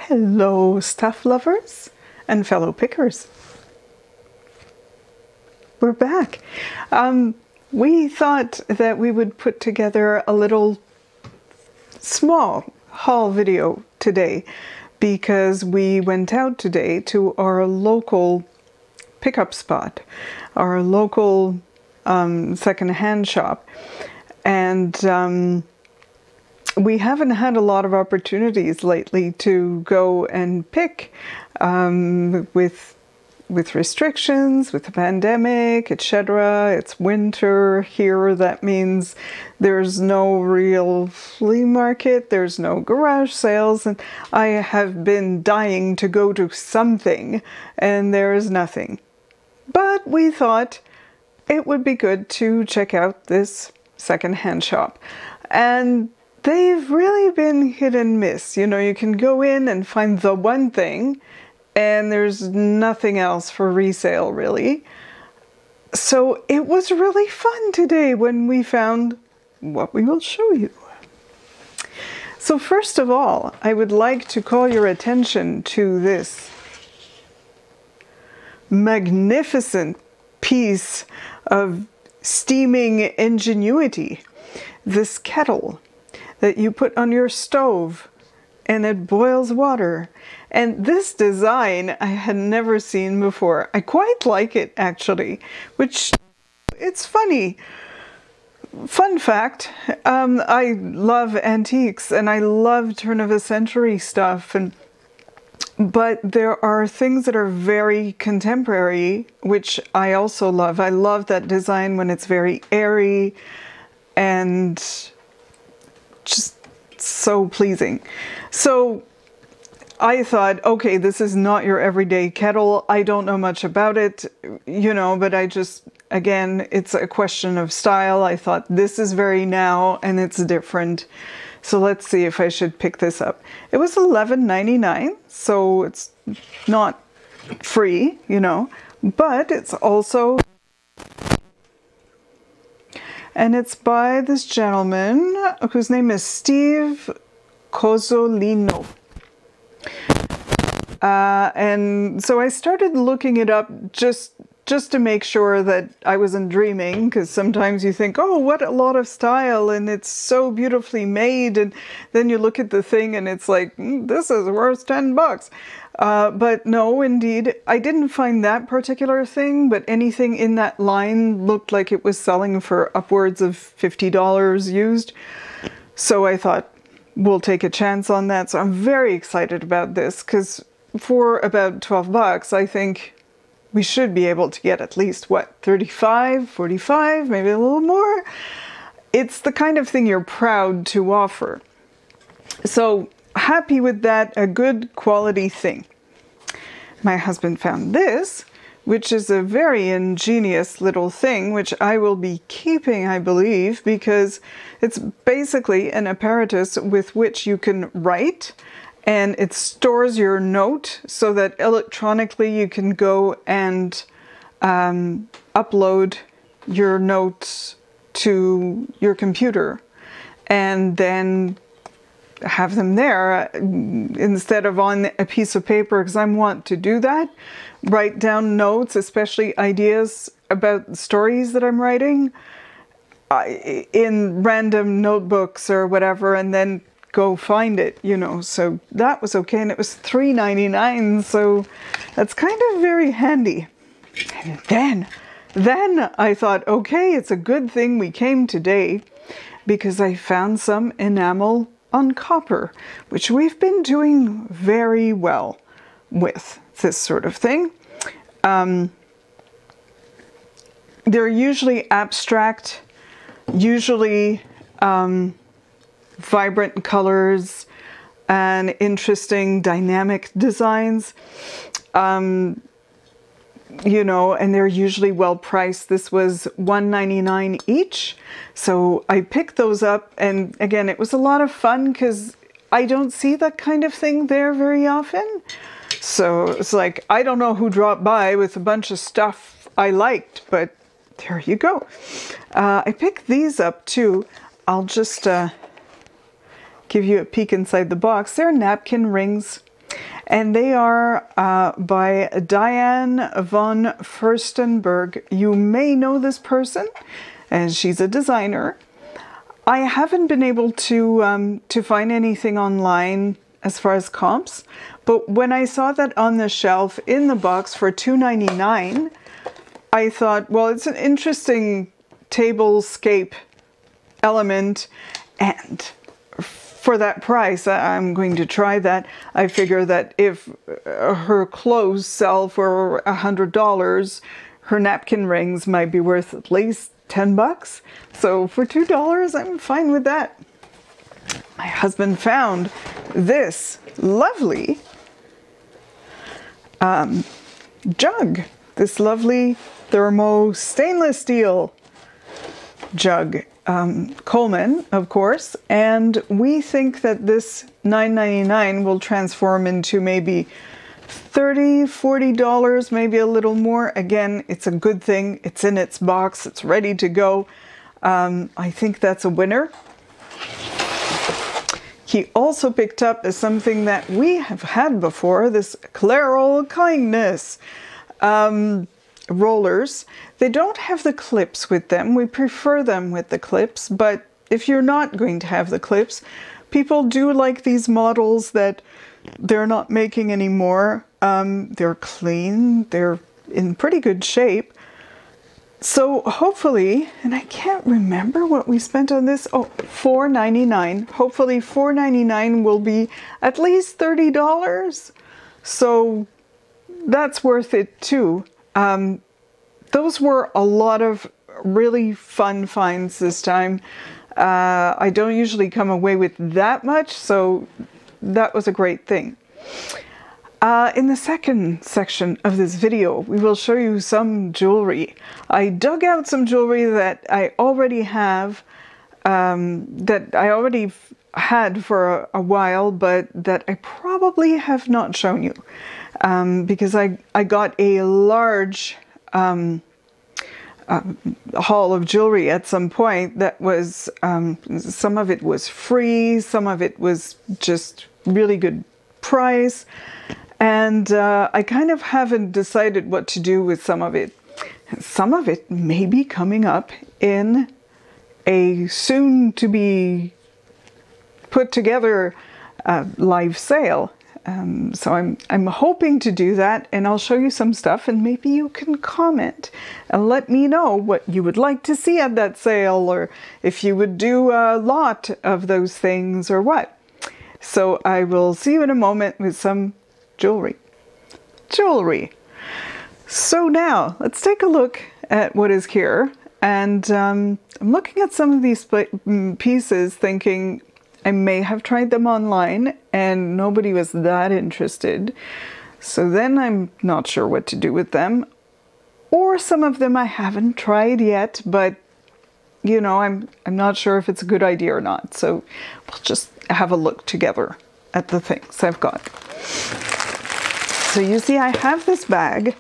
Hello, stuff lovers and fellow pickers. We're back. We thought that we would put together a little small haul video today because we went out today to our local pickup spot, our local second-hand shop, and we haven't had a lot of opportunities lately to go and pick with restrictions, with the pandemic, etc. It's winter here. That means there's no real flea market, there's no garage sales, and I have been dying to go to something, and there is nothing. But we thought it would be good to check out this second-hand shop. And they've really been hit and miss. You know, you can go in and find the one thing, and there's nothing else for resale, really. So it was really fun today when we found what we will show you. So first of all, I would like to call your attention to this magnificent piece of steaming ingenuity. This kettle that you put on your stove and it boils water. And this design I had never seen before. I quite like it actually, which it's funny. Fun fact, I love antiques and I love turn-of-the-century stuff, but there are things that are very contemporary, which I also love. I love that design when it's very airy and just so pleasing. So I thought, okay, this is not your everyday kettle. I don't know much about it, you know, but I just, again, it's a question of style. I thought this is very now and it's different. So let's see if I should pick this up. It was $11.99, so it's not free, you know, but it's also, and it's by this gentleman whose name is Steve Cozzolino. And so I started looking it up just to make sure that I wasn't dreaming, because sometimes you think, oh, what a lot of style, and it's so beautifully made, and then you look at the thing and it's like, this is worth 10 bucks. But no, indeed, I didn't find that particular thing, but anything in that line looked like it was selling for upwards of $50 used. So I thought, we'll take a chance on that. So I'm very excited about this, because for about 12 bucks, I think we should be able to get at least, what, 35, 45, maybe a little more? It's the kind of thing you're proud to offer. So happy with that, a good quality thing. My husband found this, which is a very ingenious little thing, which I will be keeping, I believe, because it's basically an apparatus with which you can write, and it stores your note so that electronically you can go and upload your notes to your computer and then have them there instead of on a piece of paper, because I want to do that. Write down notes, especially ideas about stories that I'm writing, in random notebooks or whatever, and then go find it, you know. So that was okay, and it was $3.99, so that's kind of very handy. And then I thought, okay, it's a good thing we came today, because I found some enamel on copper, which we've been doing very well with this sort of thing. They're usually abstract, usually vibrant colors and interesting dynamic designs, you know, and they're usually well priced. This was $1.99 each, so I picked those up, and again, it was a lot of fun because I don't see that kind of thing there very often. So it's like, I don't know who dropped by with a bunch of stuff I liked, but there you go. I picked these up too. I'll just give you a peek inside the box. They're napkin rings. And they are by Diane von Furstenberg. You may know this person, and she's a designer. I haven't been able to find anything online as far as comps, but when I saw that on the shelf in the box for $2.99, I thought, well, it's an interesting tablescape element, and for that price, I'm going to try that. I figure that if her clothes sell for $100, her napkin rings might be worth at least 10 bucks. So for $2, I'm fine with that. My husband found this lovely jug, this lovely thermo stainless steel jug. Coleman, of course, and we think that this $9.99 will transform into maybe $30, $40, maybe a little more. Again, it's a good thing. It's in its box. It's ready to go. I think that's a winner. He also picked up something that we have had before, this Clairol Kindness rollers. They don't have the clips with them. We prefer them with the clips, but if you're not going to have the clips, people do like these models that they're not making anymore. They're clean, they're in pretty good shape. So hopefully, and I can't remember what we spent on this, oh, $4.99. Hopefully $4.99 will be at least $30. So that's worth it too. Those were a lot of really fun finds this time. I don't usually come away with that much, so that was a great thing. In the second section of this video, we will show you some jewelry. I dug out some jewelry that I already have, that I already had for a while, but that I probably have not shown you. Because I got a large haul of jewelry at some point that was, some of it was free, some of it was just really good price, and I kind of haven't decided what to do with some of it. Some of it may be coming up in a soon to be put together live sale. So I'm hoping to do that, and I'll show you some stuff, and maybe you can comment and let me know what you would like to see at that sale, or if you would do a lot of those things or what. So I will see you in a moment with some jewelry. So now let's take a look at what is here, and I'm looking at some of these pieces thinking, I may have tried them online and nobody was that interested. So then I'm not sure what to do with them. Or some of them I haven't tried yet, but you know, I'm not sure if it's a good idea or not. So we'll just have a look together at the things I've got. So you see, I have this bag,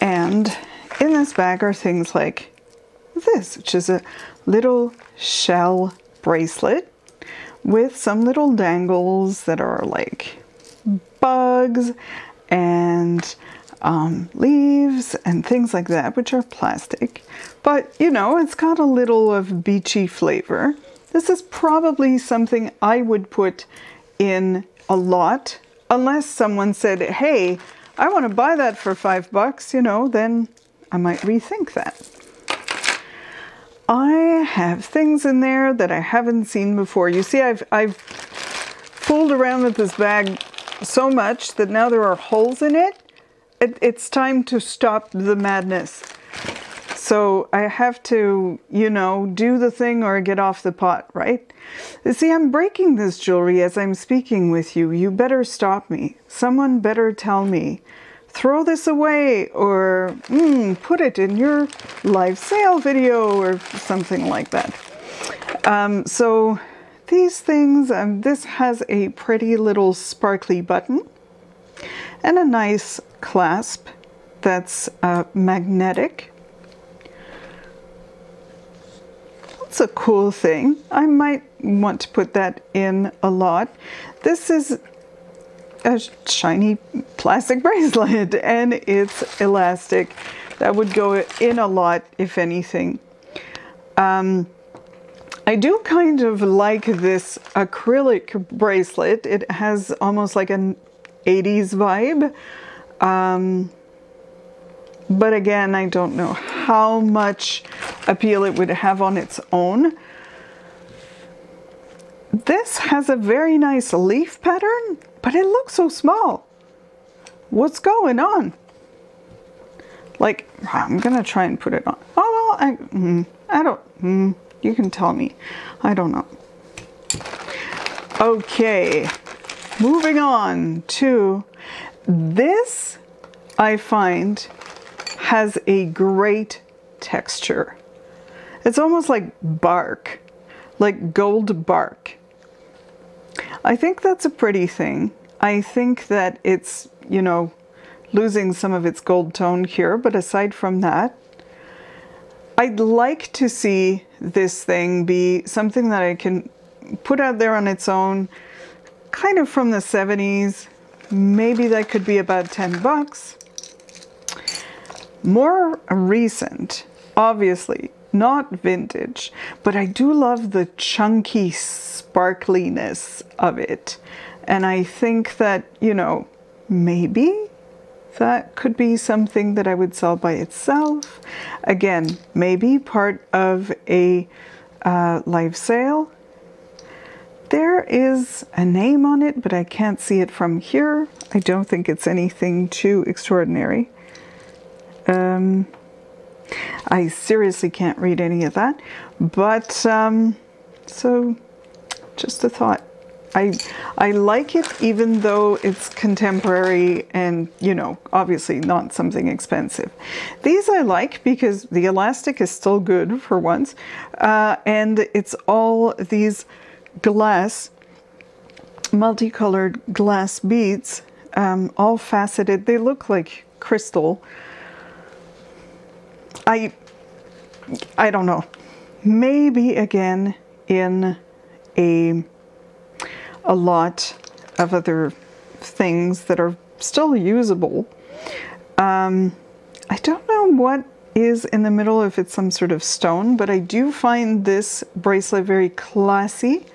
and in this bag are things like this, which is a little shell bracelet with some little dangles that are like bugs and leaves and things like that, which are plastic. But you know, it's got a little of beachy flavor. This is probably something I would put in a lot, unless someone said, hey, I want to buy that for $5, you know, then I might rethink that. I have things in there that I haven't seen before. You see, I've fooled around with this bag so much that now there are holes in it. It's time to stop the madness. So I have to, you know, do the thing or get off the pot, right? You see, I'm breaking this jewelry as I'm speaking with you. You better stop me. Someone better tell me. Throw this away, or put it in your live sale video or something like that. So these things, this has a pretty little sparkly button and a nice clasp that's magnetic. That's a cool thing. I might want to put that in a lot. This is a shiny plastic bracelet and it's elastic. That would go in a lot, if anything. I do kind of like this acrylic bracelet. It has almost like an 80s vibe. But again, I don't know how much appeal it would have on its own. This has a very nice leaf pattern, but it looks so small. What's going on? Like, I'm gonna try and put it on. Oh, well, I don't, you can tell me. I don't know. Okay, moving on to this, I find has a great texture. It's almost like bark, like gold bark. I think that's a pretty thing. I think that it's, you know, losing some of its gold tone here, but aside from that, I'd like to see this thing be something that I can put out there on its own, kind of from the 70s. Maybe that could be about 10 bucks. More recent, obviously, not vintage, but I do love the chunky sparkliness of it. And I think that, you know, maybe that could be something that I would sell by itself. Again, maybe part of a live sale. There is a name on it, but I can't see it from here. I don't think it's anything too extraordinary. I seriously can't read any of that, but so just a thought. I like it even though it's contemporary and, you know, obviously not something expensive. These I like because the elastic is still good for once, and it's all these glass, multicolored glass beads, all faceted. They look like crystal. I don't know. Maybe again in a lot of other things that are still usable. I don't know what is in the middle, if it's some sort of stone, but I do find this bracelet very classy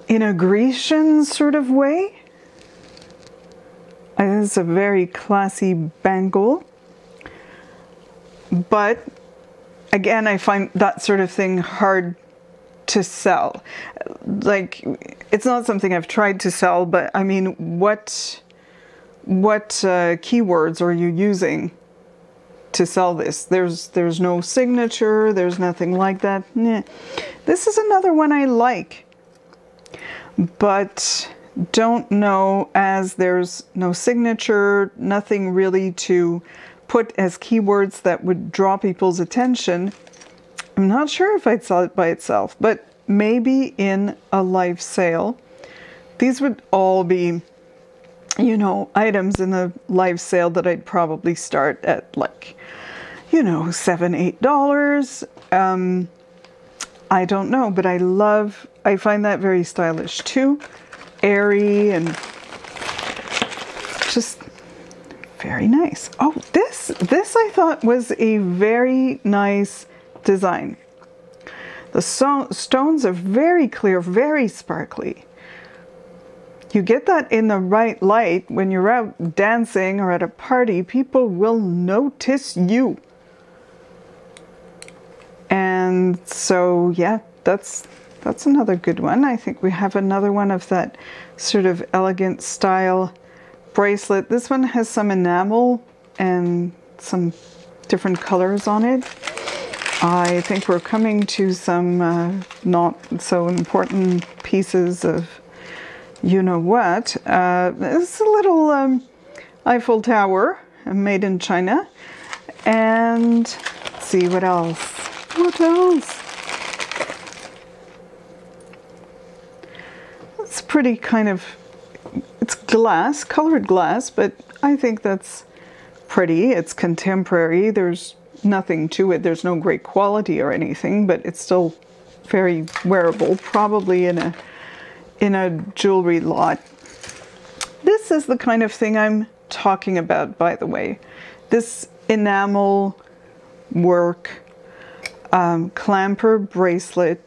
in a Grecian sort of way. It's a very classy bangle. But again, I find that sort of thing hard to sell. Like, it's not something I've tried to sell, but I mean, what keywords are you using to sell this? There's no signature, there's nothing like that. Nah. This is another one I like, but don't know, as there's no signature, nothing really to put as keywords that would draw people's attention. I'm not sure if I'd sell it by itself, but maybe in a live sale. These would all be, you know, items in the live sale that I'd probably start at, like, you know, $7, $8. I don't know, but I find that very stylish too. Airy and just very nice. Oh, this I thought was a very nice design. The stones are very clear, very sparkly. You get that in the right light when you're out dancing or at a party, people will notice you. And so, yeah, that's another good one. I think we have another one of that sort of elegant style bracelet. This one has some enamel and some different colors on it. I think we're coming to some not so important pieces of you know what. It's a little Eiffel Tower made in China. And let's see what else. What else? It's pretty kind of, it's glass, colored glass, but I think that's pretty. It's contemporary. There's nothing to it. There's no great quality or anything, but it's still very wearable, probably in a jewelry lot. This is the kind of thing I'm talking about, by the way. This enamel work clamper bracelet.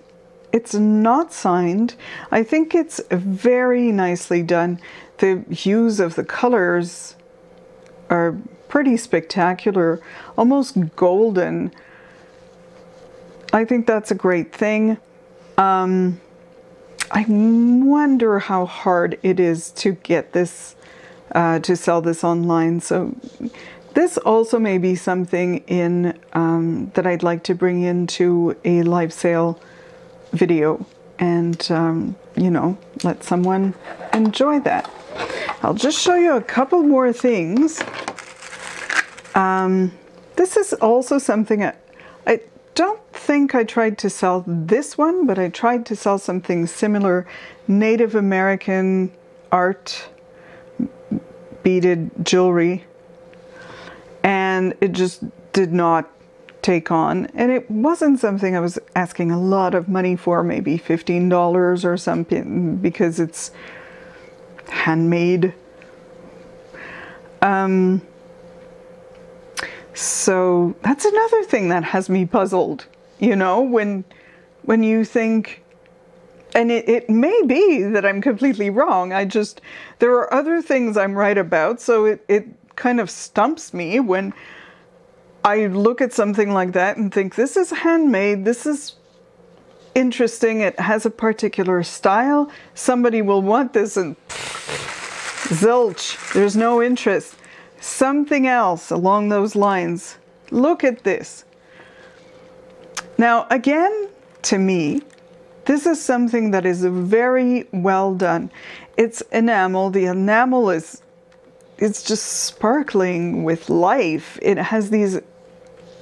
It's not signed. I think it's very nicely done. The hues of the colors are pretty spectacular, almost golden. I think that's a great thing. I wonder how hard it is to get this, to sell this online. So this also may be something in that I'd like to bring into a live sale video and, you know, let someone enjoy that. I'll just show you a couple more things. This is also something I don't think I tried to sell this one, but I tried to sell something similar, Native American art beaded jewelry, and it just did not take on. And it wasn't something I was asking a lot of money for, maybe $15 or something, because it's handmade. So that's another thing that has me puzzled, you know, when you think, and it may be that I'm completely wrong. There are other things I'm right about. So it kind of stumps me when I look at something like that and think, this is handmade, this is interesting, it has a particular style, somebody will want this, and zilch, there's no interest. Something else along those lines. Look at this. Now, again, to me, this is something that is very well done. It's enamel. The enamel it's just sparkling with life. It has these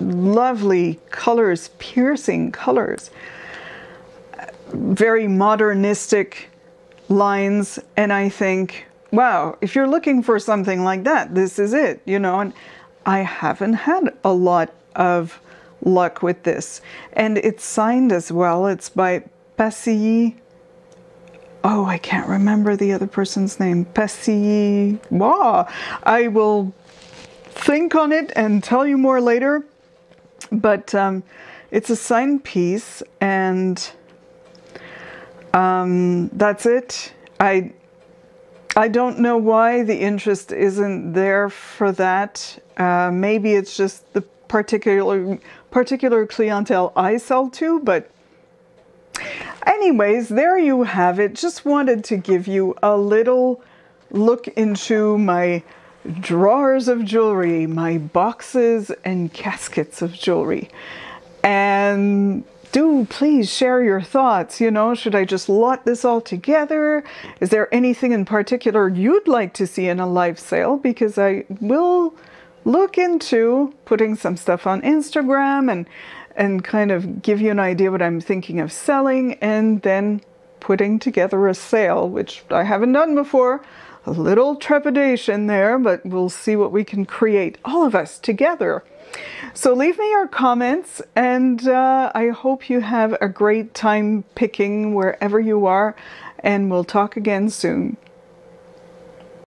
lovely colors, piercing colors, very modernistic lines, and I think, wow, if you're looking for something like that, this is it, you know. And I haven't had a lot of luck with this. And it's signed as well. It's by Passy. Oh, I can't remember the other person's name. Passy. Wow. I will think on it and tell you more later. But it's a signed piece, and that's it. I don't know why the interest isn't there for that. Maybe it's just the particular clientele I sell to, but anyways, there you have it. Just wanted to give you a little look into my drawers of jewelry, my boxes and caskets of jewelry. And do please share your thoughts. You know, should I just lot this all together? Is there anything in particular you'd like to see in a live sale? Because I will look into putting some stuff on Instagram and kind of give you an idea what I'm thinking of selling, and then putting together a sale, which I haven't done before. A little trepidation there, but we'll see what we can create, all of us together. So leave me your comments, and I hope you have a great time picking wherever you are, and we'll talk again soon.